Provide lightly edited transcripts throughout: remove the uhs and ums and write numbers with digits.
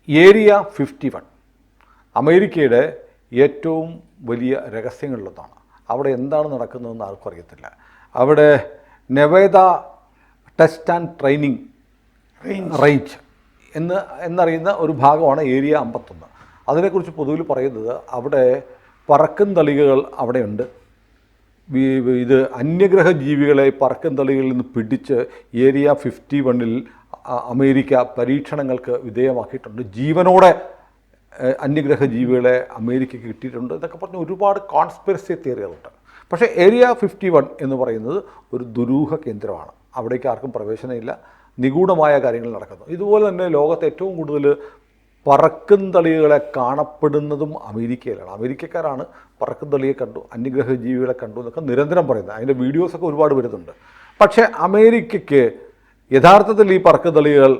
Area 51 അമേരിക്കയുടെ ഏറ്റവും വലിയ രഹസ്യങ്ങളിലൊന്നാണ്. അവിടെ എന്താണ് നടക്കുന്നതെന്ന് ആർക്കും അറിയത്തില്ല. അവിടെ നെവേദ ടെസ്റ്റ് ആൻഡ് ട്രെയിനിങ് റേഞ്ച് എന്നറിയുന്ന ഒരു ഭാഗമാണ് ഏരിയ 51. അതിനെക്കുറിച്ച് പൊതുവിൽ പറയുന്നത് അവിടെ പറക്കും തളികകൾ അവിടെയുണ്ട്. ഇത് അന്യഗ്രഹ ജീവികളെ പറക്കും തളികളിൽ നിന്ന് പിടിച്ച് ഏരിയ 51 അമേരിക്ക പരീക്ഷണങ്ങൾക്ക് വിധേയമാക്കിയിട്ടുണ്ട്. ജീവനോടെ അന്യഗ്രഹ ജീവികളെ അമേരിക്കയ്ക്ക് കിട്ടിയിട്ടുണ്ട് എന്നൊക്കെ പറഞ്ഞ് ഒരുപാട് കോൺസ്പിറസി തിയറികളുണ്ട്. പക്ഷേ ഏരിയ 51 എന്ന് പറയുന്നത് ഒരു ദുരൂഹ കേന്ദ്രമാണ്. അവിടേക്ക് ആർക്കും പ്രവേശനമില്ല. നിഗൂഢമായ കാര്യങ്ങൾ നടക്കുന്നു. ഇതുപോലെ തന്നെ ലോകത്ത് ഏറ്റവും കൂടുതൽ പറക്കും തളികളെ കാണപ്പെടുന്നതും അമേരിക്കയിലാണ്. അമേരിക്കക്കാരാണ് പറക്കും തളിയെ കണ്ടു, അന്യഗ്രഹ ജീവികളെ കണ്ടു എന്നൊക്കെ നിരന്തരം പറയുന്നത്. അതിൻ്റെ വീഡിയോസൊക്കെ ഒരുപാട് വരുന്നുണ്ട്. പക്ഷേ അമേരിക്കയ്ക്ക് യഥാർത്ഥത്തിൽ ഈ പറക്കും തളികൾ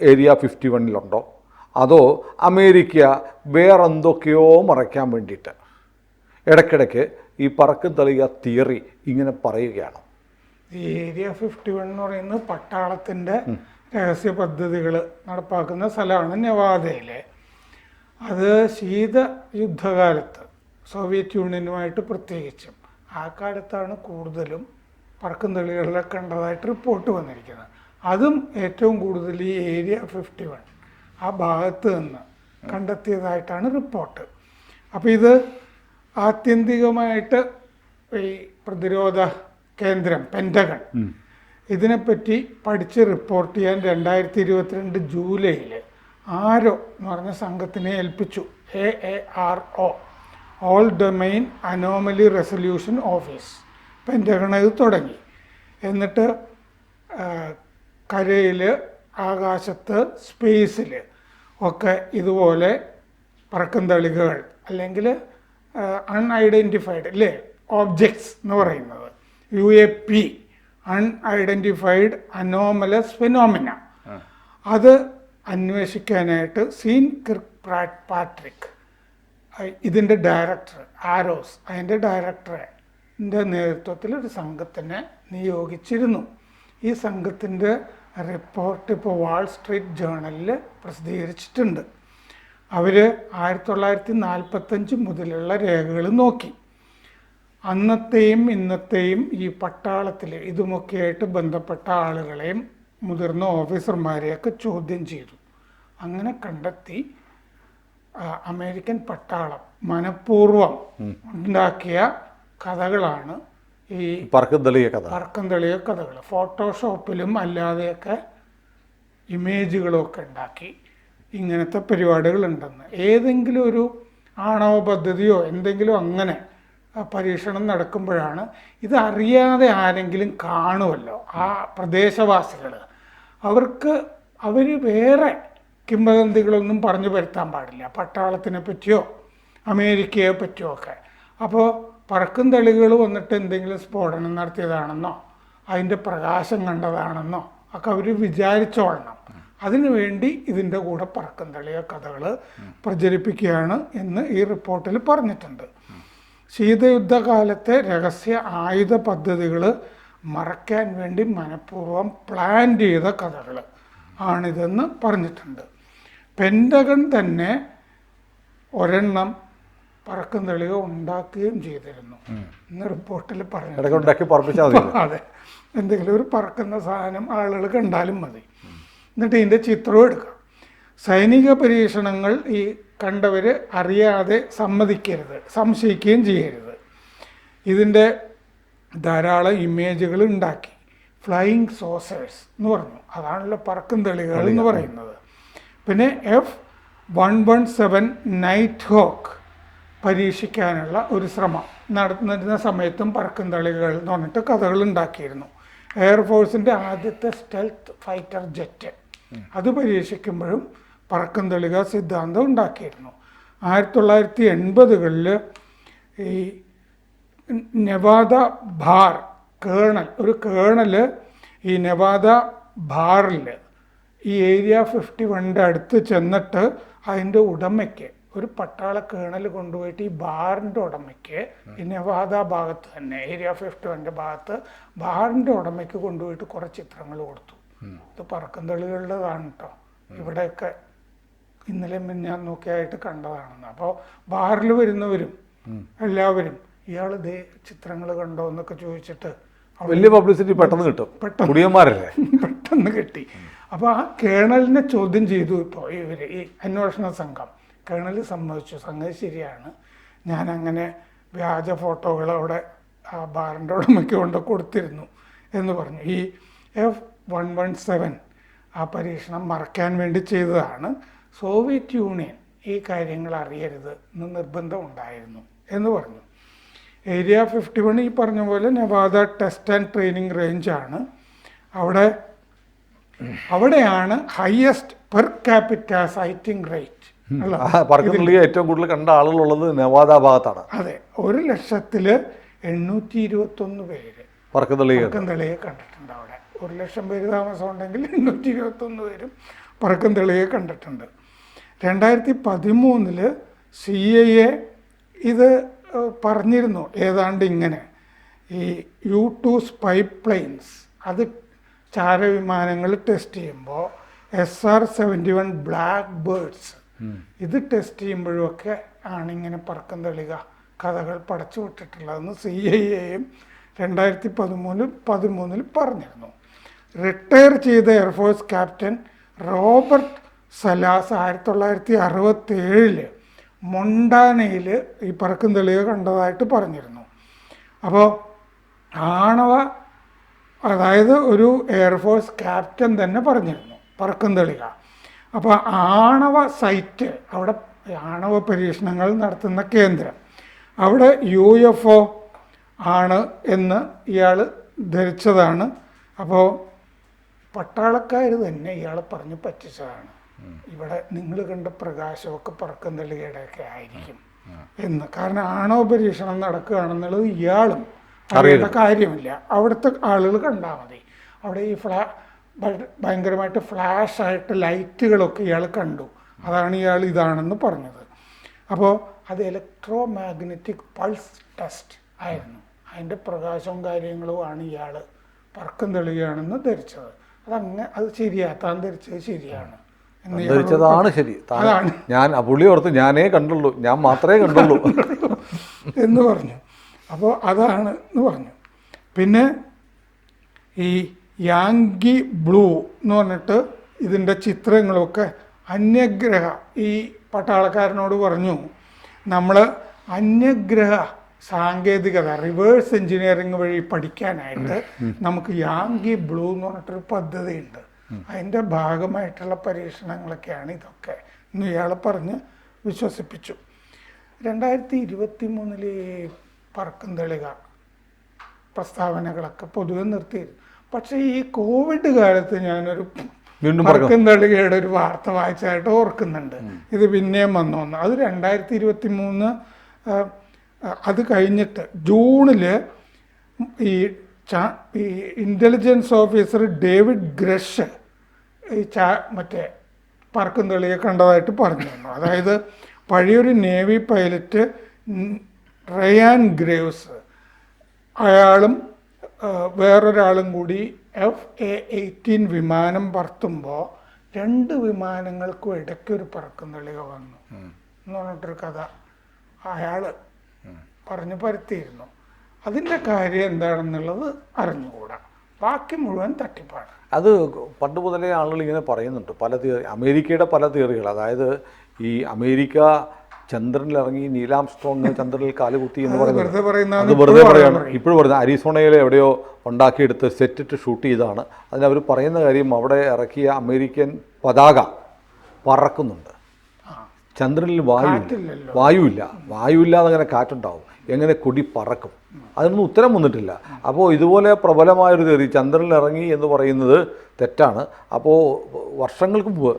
ഏരിയ 51 അതോ അമേരിക്ക വേറെന്തൊക്കെയോ മറയ്ക്കാൻ വേണ്ടിയിട്ട് ഇടയ്ക്കിടയ്ക്ക് ഈ പറക്കും തളിക തിയറി ഇങ്ങനെ പറയുകയാണ്. ഈ ഏരിയ 51 എന്ന് പറയുന്നത് പട്ടാളത്തിൻ്റെ രഹസ്യ പദ്ധതികൾ നടപ്പാക്കുന്ന സ്ഥലമാണ് നെവാദയിലെ. അത് ശീത യുദ്ധകാലത്ത് സോവിയറ്റ് യൂണിയനുമായിട്ട് പ്രത്യേകിച്ചും ആ കാലത്താണ് കൂടുതലും പറക്കും തളികളെ കണ്ടതായിട്ട് റിപ്പോർട്ട് വന്നിരിക്കുന്നത്. അതും ഏറ്റവും കൂടുതൽ ഈ ഏരിയ 51 ആ ഭാഗത്ത് നിന്ന് കണ്ടെത്തിയതായിട്ടാണ് റിപ്പോർട്ട്. അപ്പോൾ ഇത് ആത്യന്തികമായിട്ട് ഈ പ്രതിരോധ കേന്ദ്രം പെൻറ്റഗൺ ഇതിനെപ്പറ്റി പഠിച്ച് റിപ്പോർട്ട് ചെയ്യാൻ 2022 ജൂലൈയിൽ ആരോ എന്ന് പറഞ്ഞ സംഘത്തിനെ ഏൽപ്പിച്ചു. AARO all domain anomaly resolution office pentagon ഇത് തുടങ്ങി. എന്നിട്ട് കരയിൽ, ആകാശത്ത്, സ്പേസിൽ ഒക്കെ ഇതുപോലെ പറക്കും തളികകൾ അല്ലെങ്കിൽ അൺഐഡൻറ്റിഫൈഡ് അല്ലേ ഓബ്ജക്ട്സ് എന്ന് പറയുന്നത് UAP അൺഐഡൻറ്റിഫൈഡ് അനോമലസ് ഫിനോമിന അത് അന്വേഷിക്കാനായിട്ട് സീൻ കിർക്ക് പാട്രിക് ഇതിൻ്റെ ഡയറക്ടർ ആരോസ് അതിൻ്റെ ഡയറക്ടറിൻ്റെ നേതൃത്വത്തിൽ ഒരു സംഘത്തിനെ നിയോഗിച്ചിരുന്നു. ഈ സംഘത്തിൻ്റെ റിപ്പോർട്ട് ഇപ്പോൾ വാൾ സ്ട്രീറ്റ് ജേണലിൽ പ്രസിദ്ധീകരിച്ചിട്ടുണ്ട്. അവർ 1945 മുതലുള്ള രേഖകൾ നോക്കി. അന്നത്തെയും ഇന്നത്തെയും ഈ പട്ടാളത്തിൽ ഇതുമൊക്കെയായിട്ട് ബന്ധപ്പെട്ട ആളുകളെയും മുതിർന്ന ഓഫീസർമാരെയൊക്കെ ചോദ്യം ചെയ്തു. അങ്ങനെ കണ്ടെത്തി അമേരിക്കൻ പട്ടാളം മനഃപൂർവ്വം ഉണ്ടാക്കിയ കഥകളാണ് ഈ പറക്കും തളിക കഥകൾ. ഫോട്ടോഷോപ്പിലും അല്ലാതെയൊക്കെ ഇമേജുകളൊക്കെ ഉണ്ടാക്കി ഇങ്ങനത്തെ പരിപാടികളുണ്ടെന്ന്. ഏതെങ്കിലും ഒരു ആണവ പദ്ധതിയോ എന്തെങ്കിലും അങ്ങനെ പരീക്ഷണം നടക്കുമ്പോഴാണ് ഇതറിയാതെ ആരെങ്കിലും കാണുമല്ലോ ആ പ്രദേശവാസികൾ. അവർ വേറെ കിംവദന്തികളൊന്നും പറഞ്ഞു വരുത്താൻ പാടില്ല പട്ടാളത്തിനെ പറ്റിയോ അമേരിക്കയെ പറ്റിയോ ഒക്കെ. അപ്പോൾ പറക്കും തളികൾ വന്നിട്ട് എന്തെങ്കിലും സ്ഫോടനം നടത്തിയതാണെന്നോ അതിൻ്റെ പ്രകാശം കണ്ടതാണെന്നോ ഒക്കെ അവർ വിചാരിച്ചോളണം. അതിനുവേണ്ടി ഇതിൻ്റെ കൂടെ പറക്കും തളിക കഥകൾ പ്രചരിപ്പിക്കുകയാണ് എന്ന് ഈ റിപ്പോർട്ടിൽ പറഞ്ഞിട്ടുണ്ട്. ശീതയുദ്ധകാലത്തെ രഹസ്യ ആയുധ പദ്ധതികൾ മറയ്ക്കാൻ വേണ്ടി മനഃപൂർവ്വം പ്ലാൻ ചെയ്ത കഥകൾ ആണിതെന്ന് പറഞ്ഞിട്ടുണ്ട്. പെൻറ്റഗൺ തന്നെ ഒരെണ്ണം പറക്കും തളിക ഉണ്ടാക്കുകയും ചെയ്തിരുന്നു എന്ന് റിപ്പോർട്ടിൽ പറഞ്ഞു. അതെ, എന്തെങ്കിലും ഒരു പറക്കുന്ന സാധനം ആളുകൾ കണ്ടാലും മതി, എന്നിട്ട് ഇതിൻ്റെ ചിത്രവും എടുക്കാം. സൈനിക പരീക്ഷണങ്ങൾ ഈ കണ്ടവർ അറിയാതെ സമ്മതിക്കരുത്, സംശയിക്കുകയും ചെയ്യരുത്. ഇതിൻ്റെ ധാരാളം ഇമേജുകൾ ഉണ്ടാക്കി. ഫ്ലൈയിങ് സോസേഴ്സ് എന്ന് പറഞ്ഞു, അതാണല്ലോ പറക്കും തളികൾ എന്ന് പറയുന്നത്. പിന്നെ F-117 നൈറ്റ് ഹോക്ക് പരീക്ഷിക്കാനുള്ള ഒരു ശ്രമം നടന്നിരുന്ന സമയത്തും പറക്കും തളികൾ എന്ന് പറഞ്ഞിട്ട് കഥകൾ ഉണ്ടാക്കിയിരുന്നു. എയർഫോഴ്സിൻ്റെ ആദ്യത്തെ സ്റ്റെൽത്ത് ഫൈറ്റർ ജെറ്റ് അത് പരീക്ഷിക്കുമ്പോഴും പറക്കും തളിക സിദ്ധാന്തം ഉണ്ടാക്കിയിരുന്നു. 1980കളിൽ ഈ നെവാദ ബാർ ഒരു കേണൽ ഈ നെവാദ ബാറിൽ ഈ ഏരിയ 51 അടുത്ത് ചെന്നിട്ട് അതിൻ്റെ ഉടമയ്ക്ക് ഒരു പട്ടാള കേണൽ കൊണ്ടുപോയിട്ട് ഈ ബാറിൻ്റെ ഉടമയ്ക്ക് ഈ നെവാദ ഭാഗത്ത് തന്നെ ഏരിയ 51 ഭാഗത്ത് ബാറിൻ്റെ ഉടമയ്ക്ക് കൊണ്ടുപോയിട്ട് കുറേ ചിത്രങ്ങൾ കൊടുത്തു. ഇത് പറക്കും തളികളുടേതാണ് കേട്ടോ, ഇവിടെയൊക്കെ ഇന്നലെ മിനിഞ്ഞാന്നൊക്കെ ആയിട്ട് കണ്ടതാണെന്ന്. അപ്പോൾ ബാറിൽ വരുന്നവരും എല്ലാവരും ഇയാൾ ഇതേ ചിത്രങ്ങൾ കണ്ടോ എന്നൊക്കെ ചോദിച്ചിട്ട് വലിയ പബ്ലിസിറ്റി പെട്ടെന്ന് കിട്ടും, കുടിയന്മാരല്ലേ. പെട്ടെന്ന് കിട്ടി. അപ്പോൾ ആ കേണലിനെ ചോദ്യം ചെയ്തു ഇപ്പോൾ ഇവർ ഈ അന്വേഷണ സംഘം. കേണൽ സമ്മതിച്ചു, സംഗതി ശരിയാണ്, ഞാൻ അങ്ങനെ വ്യാജ ഫോട്ടോകൾ അവിടെ ആ ബാറിൻ്റെ ഉടമയ്ക്ക് കൊണ്ട് കൊടുത്തിരുന്നു എന്ന് പറഞ്ഞു. ഈ F-117 ആ പരീക്ഷണം മറയ്ക്കാൻ വേണ്ടി ചെയ്തതാണ്. സോവിയറ്റ് യൂണിയൻ ഈ കാര്യങ്ങൾ അറിയരുത് എന്ന് നിർബന്ധം ഉണ്ടായിരുന്നു എന്ന് പറഞ്ഞു. ഏരിയ 51 ഈ പറഞ്ഞ പോലെ നെവാദ ടെസ്റ്റ് ആൻഡ് ട്രെയിനിങ് റേഞ്ചാണ്. അവിടെയാണ് highest per capita citing rate. ഏറ്റവും കൂടുതൽ കണ്ട ആളുകളുള്ളത് നെവാദ ഭാഗത്താണ്. അതെ, 1,821 പേര് പറക്കുംതളിയെ കണ്ടിട്ടുണ്ട്. അവിടെ 1,00,000 പേര് താമസം ഉണ്ടെങ്കിൽ 821 പേരും പറക്കുംതളിയെ കണ്ടിട്ടുണ്ട്. 2013 CIA ഇത് പറഞ്ഞിരുന്നു ഏതാണ്ട് ഇങ്ങനെ, ഈ U2 സ്പൈ പ്ലെയിൻസ് അത് ചാരവിമാനങ്ങൾ ടെസ്റ്റ് ചെയ്യുമ്പോൾ SR-71 ബ്ലാക്ക് ബേർഡ്സ് ഇത് ടെസ്റ്റ് ചെയ്യുമ്പോഴൊക്കെ ആണിങ്ങനെ പറക്കുംതളിക കഥകൾ പടച്ചു വിട്ടിട്ടുള്ളതെന്ന് CIAയും 2013 പറഞ്ഞിരുന്നു. റിട്ടയർ ചെയ്ത എയർഫോഴ്സ് ക്യാപ്റ്റൻ റോബർട്ട് സലാസ് 1967 മൊണ്ടാനയിൽ ഈ പറക്കുംതളിക കണ്ടതായിട്ട് പറഞ്ഞിരുന്നു. അപ്പോൾ അതായത് ഒരു എയർഫോഴ്സ് ക്യാപ്റ്റൻ തന്നെ പറഞ്ഞിരുന്നു പറക്കുംതളിക. അപ്പോൾ ആണവ സൈറ്റ്, അവിടെ ആണവ പരീക്ഷണങ്ങൾ നടത്തുന്ന കേന്ദ്രം, അവിടെ UFO ആണ് എന്ന് ഇയാൾ ധരിച്ചതാണ്. അപ്പോൾ പട്ടാളക്കാർ തന്നെ ഇയാൾ പറഞ്ഞ് പറ്റിച്ചതാണ്, ഇവിടെ നിങ്ങൾ കണ്ട പ്രകാശമൊക്കെ പറക്കുംതളികയുടെയൊക്കെ ആയിരിക്കും എന്ന്. കാരണം ആണവ പരീക്ഷണം നടക്കുകയാണെന്നുള്ളത് ഇയാളും അറിയേണ്ട കാര്യമില്ല, അവിടുത്തെ ആളുകൾ കണ്ടാൽ മതി. അവിടെ ഈ ഭയങ്കരമായിട്ട് ഫ്ലാഷായിട്ട് ലൈറ്റുകളൊക്കെ ഇയാൾ കണ്ടു, അതാണ് ഇയാൾ ഇതാണെന്ന് പറഞ്ഞത്. അപ്പോൾ അത് ഇലക്ട്രോ മാഗ്നറ്റിക് പൾസ് ടെസ്റ്റ് ആയിരുന്നു, അതിൻ്റെ പ്രകാശവും കാര്യങ്ങളുമാണ് ഇയാൾ പറക്കുംതളികയാണെന്ന് ധരിച്ചത്. അത് ശരിയാ, താൻ ധരിച്ചത് ശരിയാണ് ധരിച്ചതാണ് ശരി. ഞാൻ പുള്ളി ഓർത്ത് ഞാനേ കണ്ടുള്ളൂ, ഞാൻ മാത്രമേ കണ്ടുള്ളൂ എന്ന് പറഞ്ഞു. അപ്പോൾ അതാണ് എന്ന് പറഞ്ഞു. പിന്നെ ഈ യാങ്കി ബ്ലൂ എന്ന് പറഞ്ഞിട്ട് ഇതിൻ്റെ ചിത്രങ്ങളൊക്കെ അന്യഗ്രഹ, ഈ പട്ടാളക്കാരനോട് പറഞ്ഞു നമ്മൾ അന്യഗ്രഹ സാങ്കേതികത റിവേഴ്സ് എഞ്ചിനീയറിംഗ് വഴി പഠിക്കാനായിട്ട് നമുക്ക് യാങ്കി ബ്ലൂ എന്ന് പറഞ്ഞിട്ടൊരു പദ്ധതിയുണ്ട്, അതിൻ്റെ ഭാഗമായിട്ടുള്ള പരീക്ഷണങ്ങളൊക്കെയാണ് ഇതൊക്കെ എന്ന് ഇയാൾ പറഞ്ഞ് വിശ്വസിപ്പിച്ചു. 2023 പറക്കുംതളിക പ്രസ്താവനകളൊക്കെ പൊതുവെ നിർത്തിയിരുന്നു. പക്ഷേ ഈ കോവിഡ് കാലത്ത് ഞാനൊരു പറക്കുംതളികയുടെ ഒരു വാർത്ത വായിച്ചായിട്ട് ഓർക്കുന്നുണ്ട്. ഇത് പിന്നെയും വന്നു. അത് 2023 അത് കഴിഞ്ഞിട്ട് ജൂണിൽ ഈ ഇൻ്റലിജൻസ് ഓഫീസർ ഡേവിഡ് ഗ്രഷ് ഈ മറ്റേ പറക്കുംതളിയെ കണ്ടതായിട്ട് പറഞ്ഞിരുന്നു. അതായത് പഴയൊരു നേവി പൈലറ്റ് റയാൻ ഗ്രേവ്സ്, അയാളും വേറൊരാളും കൂടി FA-18 വിമാനം പറത്തുമ്പോൾ 2 വിമാനങ്ങൾക്കും ഇടയ്ക്കൊരു പറക്കുംതളിക വന്നു എന്ന് പറഞ്ഞിട്ടൊരു കഥ അയാൾ പറഞ്ഞ് പരത്തിയിരുന്നു. അതിൻ്റെ കാര്യം എന്താണെന്നുള്ളത് അറിഞ്ഞുകൂടാ, ബാക്കി മുഴുവൻ തട്ടിപ്പാണ്. അത് പണ്ട് മുതലേ ആളുകൾ ഇങ്ങനെ പറയുന്നുണ്ട്, പല അമേരിക്കയുടെ പല തിയറികൾ. അതായത് ഈ അമേരിക്ക ചന്ദ്രനിലിറങ്ങി നീലാംസ്ട്രോങ് ചന്ദ്രനിൽ കാലുകുത്തി എന്ന് പറയുന്നത് അത് വെറുതെ പറയാണ്. ഇപ്പോഴും പറയുന്നത് അരിസോണയിലെ എവിടെയോ ഉണ്ടാക്കിയെടുത്ത് സെറ്റിട്ട് ഷൂട്ട് ചെയ്തതാണ്. അതിനവർ പറയുന്ന കാര്യം അവിടെ ഇറക്കിയ അമേരിക്കൻ പതാക പറക്കുന്നുണ്ട്, ചന്ദ്രനിൽ വായുവില്ലാതെ അങ്ങനെ കാറ്റുണ്ടാവും, എങ്ങനെ കൊടി പറക്കും, അതിനൊന്നും ഉത്തരം വന്നിട്ടില്ല. അപ്പോൾ ഇതുപോലെ പ്രബലമായൊരു തിയറി ചന്ദ്രനിൽ ഇറങ്ങി എന്ന് പറയുന്നത് തെറ്റാണ്. അപ്പോൾ വർഷങ്ങൾക്ക് മുമ്പ്,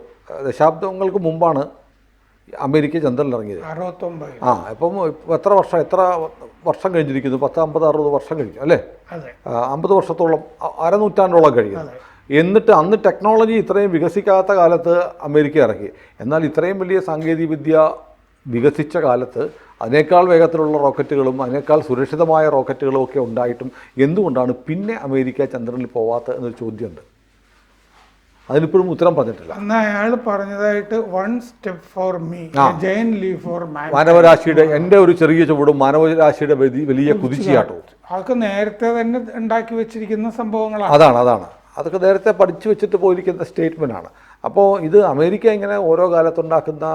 ദശാബ്ദങ്ങൾക്ക് മുമ്പാണ് അമേരിക്ക ചന്ദ്രനിൽ ഇറങ്ങിയത്. 69. ഇപ്പം എത്ര വർഷം കഴിഞ്ഞിരിക്കുന്നു? 10, 50, 60 വർഷം കഴിഞ്ഞു അല്ലേ? 50 വർഷത്തോളം, അരനൂറ്റാണ്ടോളം കഴിയുന്നു. എന്നിട്ട് അന്ന് ടെക്നോളജി ഇത്രയും വികസിക്കാത്ത കാലത്ത് അമേരിക്ക ഇറക്കി. എന്നാൽ ഇത്രയും വലിയ സാങ്കേതികവിദ്യ വികസിച്ച കാലത്ത് അതിനേക്കാൾ വേഗത്തിലുള്ള റോക്കറ്റുകളും അതിനേക്കാൾ സുരക്ഷിതമായ റോക്കറ്റുകളും ഒക്കെ ഉണ്ടായിട്ടും എന്തുകൊണ്ടാണ് പിന്നെ അമേരിക്ക ചന്ദ്രനിൽ പോവാത്തത് എന്നൊരു ചോദ്യമുണ്ട്. അതിനിപ്പോഴും ഉത്തരം പറഞ്ഞിട്ടില്ല. അന്ന് അയാൾ പറഞ്ഞതായിട്ട് 1 step for me, a giant leap for man. മാനവരാശിയുടെ എൻ്റെ ഒരു ചെറിയ ചുവടും മാനവരാശിയുടെ വലിയ കുതിച്ചുചാട്ടവും. അതൊക്കെ നേരത്തെ തന്നെ ഉണ്ടാക്കി വെച്ചിരിക്കുന്ന സംഭവങ്ങളാണ്. അതാണ് അതൊക്കെ നേരത്തെ പഠിച്ചു വെച്ചിട്ട് പോയിരിക്കുന്ന സ്റ്റേറ്റ്മെൻ്റാണ്. അപ്പോൾ ഇത് അമേരിക്ക ഇങ്ങനെ ഓരോ കാലത്തുണ്ടാക്കുന്ന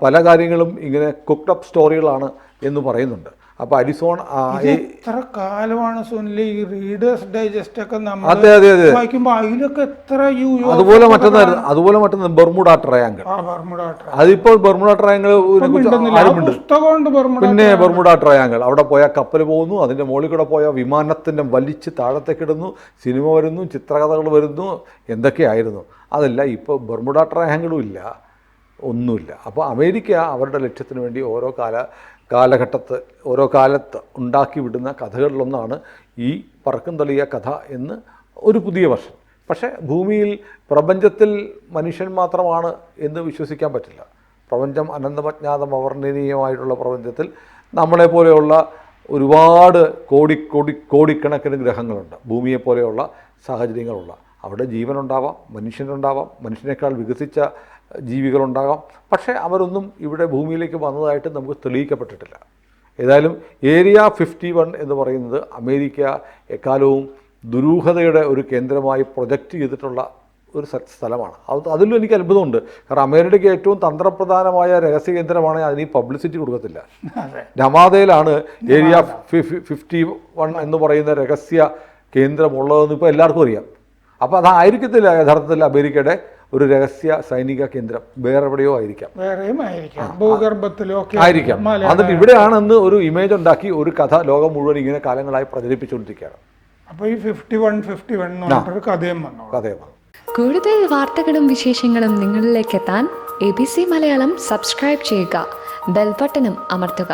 പല കാര്യങ്ങളും ഇങ്ങനെ കുക്ക്ഡ് അപ്പ് സ്റ്റോറികളാണ് എന്ന് പറയുന്നുണ്ട്. അപ്പോൾ എത്ര കാലമാണ് സുനിൽ ഈ റീഡേഴ്സ് ഡൈജസ്റ്റ് ഒക്കെ നമ്മൾ അതെ വായിക്കുമ്പോൾ അതിലൊക്കെ എത്ര അതുപോലെ മറ്റൊന്ന് ബർമുഡ ട്രയാങ്കിൾ. അതിപ്പോൾ ബർമുഡ ട്രയാങ്കിൾ പിന്നെ ബർമുഡ ട്രയാങ്കിൾ അവിടെ പോയാൽ കപ്പൽ പോകുന്നു, അതിൻ്റെ മുകളിൽ കൂടെ പോയാൽ വിമാനത്തിൻ്റെ വലിച്ച് താഴത്തേക്കിടുന്നു, സിനിമ വരുന്നു, ചിത്രകഥകൾ വരുന്നു, എന്തൊക്കെയായിരുന്നു. അതല്ല ഇപ്പോൾ ബർമുഡ ട്രയാങ്കിളും ഇല്ല, ഒന്നുമില്ല. അപ്പോൾ അമേരിക്ക അവരുടെ ലക്ഷ്യത്തിന് വേണ്ടി ഓരോ കാലത്ത് ഉണ്ടാക്കി വിടുന്ന കഥകളിലൊന്നാണ് ഈ പറക്കും തളിയ കഥ എന്ന് ഒരു പുതിയ വർഷം. പക്ഷേ ഭൂമിയിൽ പ്രപഞ്ചത്തിൽ മനുഷ്യൻ മാത്രമാണ് എന്ന് വിശ്വസിക്കാൻ പറ്റില്ല. പ്രപഞ്ചം അനന്തമജ്ഞാതം അവർണ്ണനീയമായിട്ടുള്ള പ്രപഞ്ചത്തിൽ നമ്മളെപ്പോലെയുള്ള ഒരുപാട് കോടിക്കണക്കിന് ഗ്രഹങ്ങളുണ്ട്. ഭൂമിയെപ്പോലെയുള്ള സാഹചര്യങ്ങളുള്ള അവിടെ ജീവനുണ്ടാവാം, മനുഷ്യനുണ്ടാവാം, മനുഷ്യനേക്കാൾ വികസിച്ച ജീവികളുണ്ടാകാം. പക്ഷേ അവരൊന്നും ഇവിടെ ഭൂമിയിലേക്ക് വന്നതായിട്ട് നമുക്ക് തെളിയിക്കപ്പെട്ടിട്ടില്ല. ഏതായാലും ഏരിയ 51 എന്ന് പറയുന്നത് അമേരിക്ക എക്കാലവും ദുരൂഹതയുടെ ഒരു കേന്ദ്രമായി പ്രൊജക്റ്റ് ചെയ്തിട്ടുള്ള ഒരു സ്ഥലമാണ്. അതിലും എനിക്ക് അത്ഭുതമുണ്ട്. കാരണം അമേരിക്കയ്ക്ക് ഏറ്റവും തന്ത്രപ്രധാനമായ രഹസ്യ കേന്ദ്രമാണ്, അതിന് ഈ പബ്ലിസിറ്റി കൊടുക്കത്തില്ല. നവാദയിലാണ് ഏരിയ 51 എന്ന് പറയുന്ന രഹസ്യ കേന്ദ്രമുള്ളതെന്ന് ഇപ്പോൾ എല്ലാവർക്കും അറിയാം. അപ്പോൾ അതായിരിക്കത്തില്ല യഥാർത്ഥത്തിൽ അമേരിക്കയുടെ ഒരു രഹസ്യ സൈനിക കേന്ദ്രം, വേറെ എവിടെയോ ആയിരിക്കാം, ആയിരിക്കാം. എന്നിട്ട് ഇവിടെയാണെന്ന് ഒരു ഇമേജ് ഉണ്ടാക്കി ഒരു കഥ ലോകം മുഴുവൻ ഇങ്ങനെ കാലങ്ങളായി പ്രചരിപ്പിച്ചുകൊണ്ടിരിക്കുകയാണ്. അപ്പോൾ ഈ 51 കഥയും വന്നു. കൂടുതൽ വാർത്തകളും വിശേഷങ്ങളും നിങ്ങളിലേക്ക് എത്താൻ ABC മലയാളം സബ്സ്ക്രൈബ് ചെയ്യുക, ബെൽ ബട്ടണും അമർത്തുക.